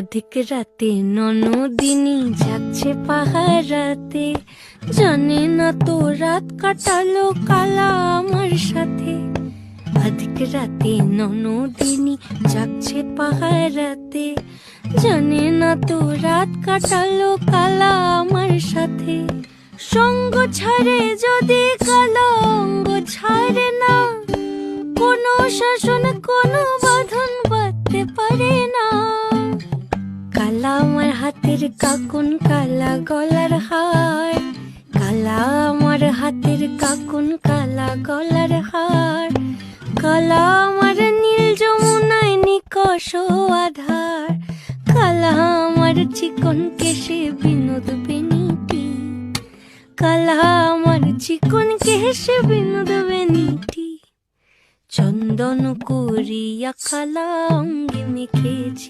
আধিক রাতে ননদিনী যাচ্ছে পাহারাতে, জানে না তো রাত কাটালো কালা আমার সাথে। আধিক রাতে ননদিনী যাচ্ছে পাহারাতে, জানে না তো রাত কাটালো কালা আমার সাথে। সঙ্গ ছাড়ে যদি কালা অঙ্গ ছাড়ে না, কোনো শাসন কোনো বাঁধন বাঁধতে পারে না। কালা আমার হাতের কাকুন কালা গলার হার, কালা আমার হাতের কাকুন কালা গলার হার। কালা আমার নীল যমুনায় নিকষ আধার, কালা আমার চিকন কেশে বিনোদ বেনিটি, কালা আমার চিকন কেশে বিনোদ বেনিটি। চন্দন করিয়া কালা অঙ্গে মেখেছি।